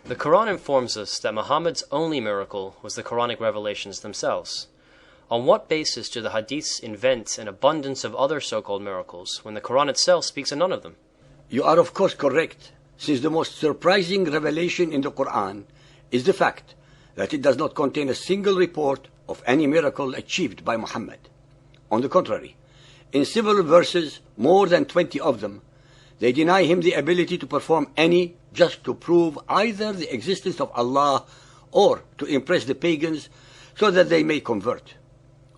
The Quran informs us that Muhammad's only miracle was the Quranic revelations themselves. On what basis do the hadiths invent an abundance of other so-called miracles when the Quran itself speaks of none of them? You are of course correct, since the most surprising revelation in the Quran is the fact that it does not contain a single report of any miracle achieved by Muhammad. On the contrary, in several verses, more than 20 of them, they deny him the ability to perform any, just to prove either the existence of Allah or to impress the pagans so that they may convert.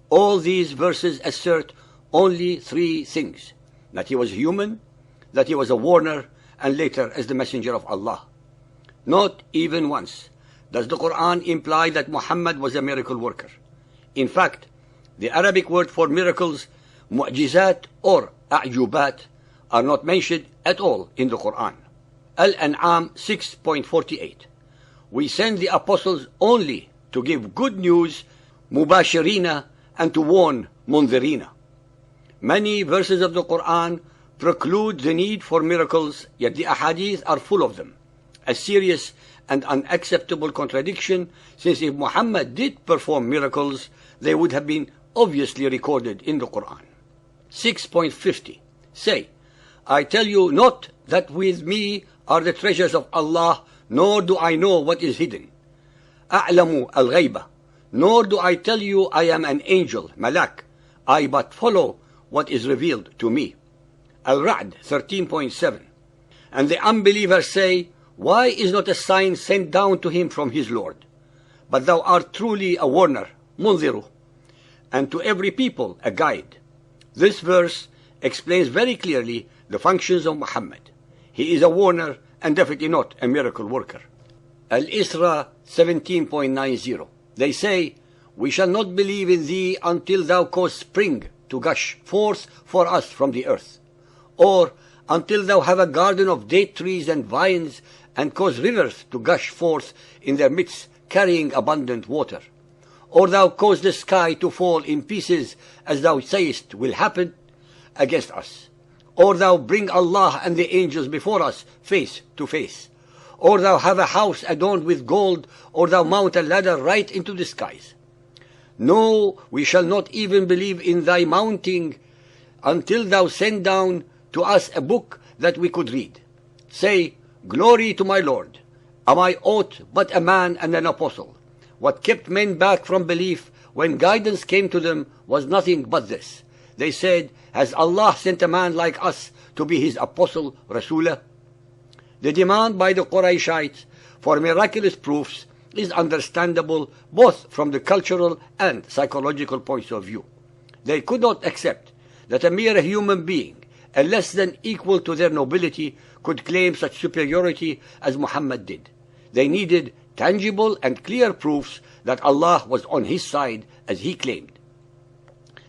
All these verses assert only three things: that he was human, that he was a warner, and later as the messenger of Allah. Not even once does the Quran imply that Muhammad was a miracle worker. In fact, the Arabic word for miracles, mu'jizat or a'jubat, are not mentioned at all in the Quran. Al-An'am 6.48. We send the apostles only to give good news, mubashirina, and to warn munzirina. Many verses of the Quran preclude the need for miracles, yet the ahadith are full of them. A serious and unacceptable contradiction, since if Muhammad did perform miracles, they would have been obviously recorded in the Quran. 6.50. Say, I tell you not that with me are the treasures of Allah, nor do I know what is hidden. أعلم الغيبة. Nor do I tell you I am an angel, malak. I but follow what is revealed to me. Al-Ra'd 13.7. And the unbelievers say, why is not a sign sent down to him from his Lord? But thou art truly a warner, munziru, and to every people a guide. This verse explains very clearly the functions of Muhammad. He is a warner and definitely not a miracle worker. Al-Isra 17.90. They say, we shall not believe in thee until thou cause spring to gush forth for us from the earth, or until thou have a garden of date trees and vines, and cause rivers to gush forth in their midst, carrying abundant water, or thou cause the sky to fall in pieces, as thou sayest will happen against us, or thou bring Allah and the angels before us face to face, or thou have a house adorned with gold, or thou mount a ladder right into the skies. No, we shall not even believe in thy mounting until thou send down to us a book that we could read. Say, glory to my Lord. Am I aught but a man and an apostle? What kept men back from belief when guidance came to them was nothing but this. They said, has Allah sent a man like us to be his apostle, Rassooli? The demand by the Qurayshites for miraculous proofs is understandable both from the cultural and psychological points of view. They could not accept that a mere human being, a less than equal to their nobility, could claim such superiority as Muhammad did. They needed tangible and clear proofs that Allah was on his side as he claimed.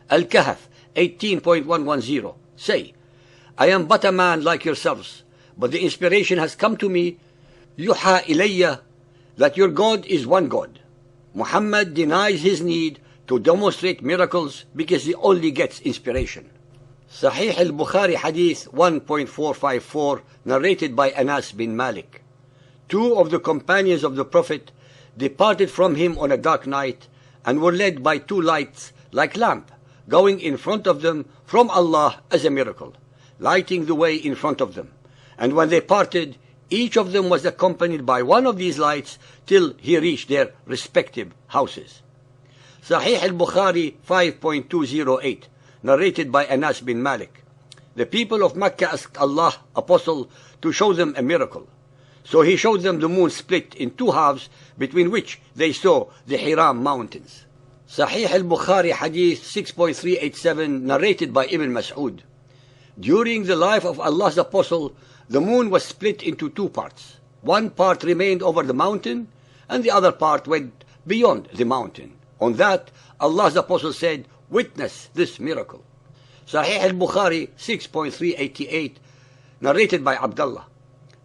Al-Kahf 18.110. Say, I am but a man like yourselves, but the inspiration has come to me, yuha ilayya, that your God is one God. Muhammad denies his need to demonstrate miracles because he only gets inspiration. Sahih al-Bukhari Hadith 1.454, narrated by Anas bin Malik. Two of the companions of the Prophet departed from him on a dark night and were led by two lights like lamp going in front of them from Allah as a miracle, lighting the way in front of them. And when they parted, each of them was accompanied by one of these lights till he reached their respective houses. Sahih al-Bukhari 5.208, narrated by Anas bin Malik. The people of Mecca asked Allah, Apostle, to show them a miracle. So he showed them the moon split in two halves, between which they saw the Hiram mountains. Sahih al-Bukhari Hadith 6.387, narrated by Ibn Mas'ud. During the life of Allah's Apostle, the moon was split into two parts. One part remained over the mountain, and the other part went beyond the mountain. On that, Allah's Apostle said, witness this miracle. Sahih al-Bukhari 6.388, narrated by Abdullah.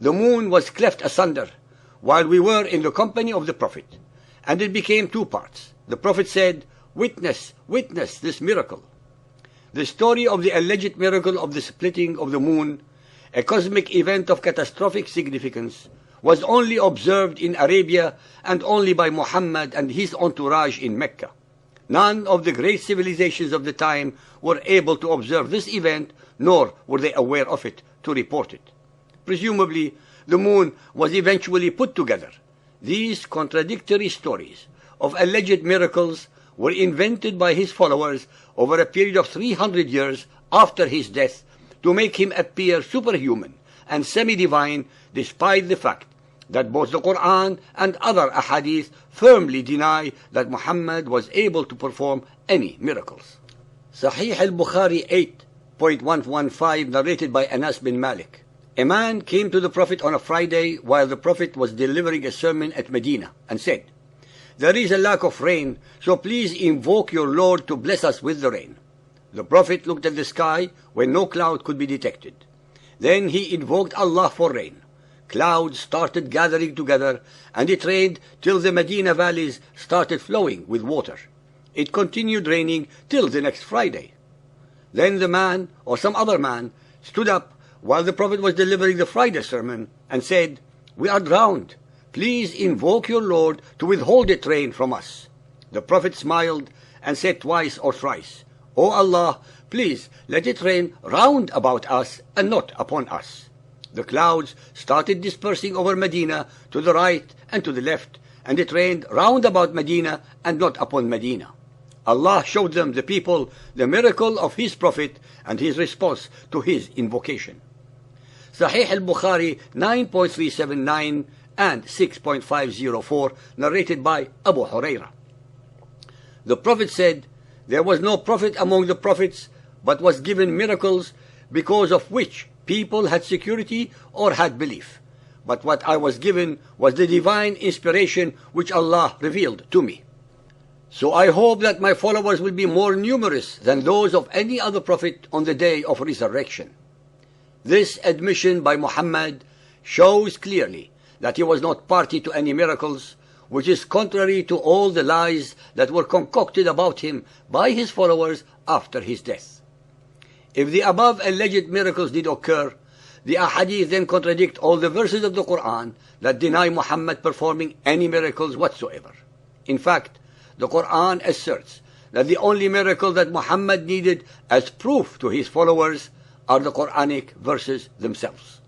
The moon was cleft asunder while we were in the company of the Prophet, and it became two parts. The Prophet said, witness this miracle. The story of the alleged miracle of the splitting of the moon, a cosmic event of catastrophic significance, was only observed in Arabia and only by Muhammad and his entourage in Mecca. None of the great civilizations of the time were able to observe this event, nor were they aware of it to report it. Presumably, the moon was eventually put together. These contradictory stories of alleged miracles were invented by his followers over a period of 300 years after his death to make him appear superhuman and semi-divine, despite the fact that both the Quran and other ahadith firmly deny that Muhammad was able to perform any miracles. Sahih al-Bukhari 8.115, narrated by Anas bin Malik. A man came to the Prophet on a Friday while the Prophet was delivering a sermon at Medina and said, "There is a lack of rain, so please invoke your Lord to bless us with the rain." The Prophet looked at the sky where no cloud could be detected. Then he invoked Allah for rain. Clouds started gathering together, and it rained till the Medina valleys started flowing with water. It continued raining till the next Friday. Then the man, or some other man, stood up while the Prophet was delivering the Friday sermon and said, "We are drowned. Please invoke your Lord to withhold the rain from us." The Prophet smiled and said twice or thrice, "O Allah, please let it rain round about us and not upon us." The clouds started dispersing over Medina to the right and to the left, and it rained round about Medina and not upon Medina. Allah showed them, the people, the miracle of His Prophet and his response to his invocation. Sahih al-Bukhari 9.379 and 6.504, narrated by Abu Huraira. The Prophet said, "There was no prophet among the prophets, but was given miracles, because of which people had security or had belief. But what I was given was the divine inspiration which Allah revealed to me. So I hope that my followers will be more numerous than those of any other prophet on the day of resurrection." This admission by Muhammad shows clearly that he was not party to any miracles, which is contrary to all the lies that were concocted about him by his followers after his death. If the above alleged miracles did occur, the ahadith then contradict all the verses of the Quran that deny Muhammad performing any miracles whatsoever. In fact, the Quran asserts that the only miracle that Muhammad needed as proof to his followers are the Quranic verses themselves.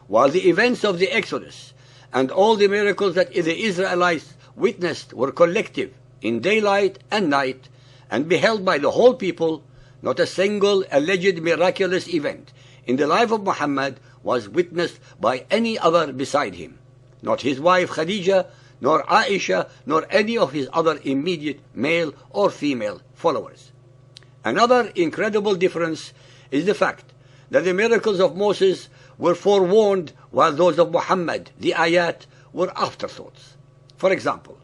While the events of the Exodus and all the miracles that the Israelites witnessed were collective in daylight and night and beheld by the whole people, not a single alleged miraculous event in the life of Muhammad was witnessed by any other beside him, not his wife Khadija, nor Aisha, nor any of his other immediate male or female followers. Another incredible difference is the fact that the miracles of Moses were forewarned, while those of Muhammad, the ayat, were afterthoughts. For example,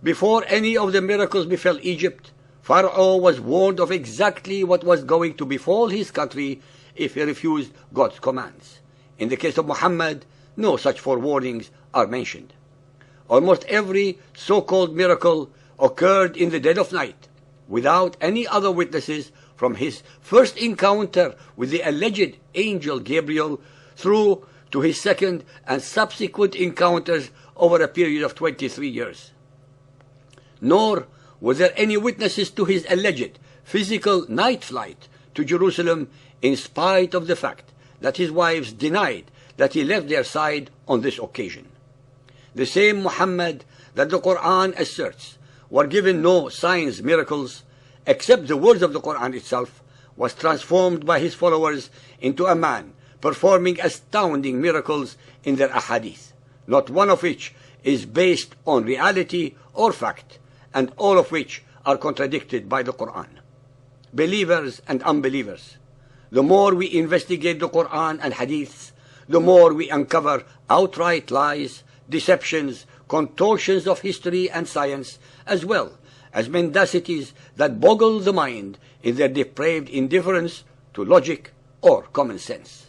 before any of the miracles befell Egypt, Pharaoh was warned of exactly what was going to befall his country if he refused God's commands. In the case of Muhammad, no such forewarnings are mentioned. Almost every so-called miracle occurred in the dead of night, without any other witnesses, from his first encounter with the alleged angel Gabriel through to his second and subsequent encounters over a period of 23 years. Nor were there any witnesses to his alleged physical night flight to Jerusalem, in spite of the fact that his wives denied that he left their side on this occasion. The same Muhammad that the Quran asserts were given no signs, miracles, except the words of the Quran itself, was transformed by his followers into a man performing astounding miracles in their ahadith, not one of which is based on reality or fact, and all of which are contradicted by the Quran. Believers and unbelievers, the more we investigate the Quran and hadiths, the more we uncover outright lies, deceptions, contortions of history and science, as well as mendacities that boggle the mind in their depraved indifference to logic or common sense.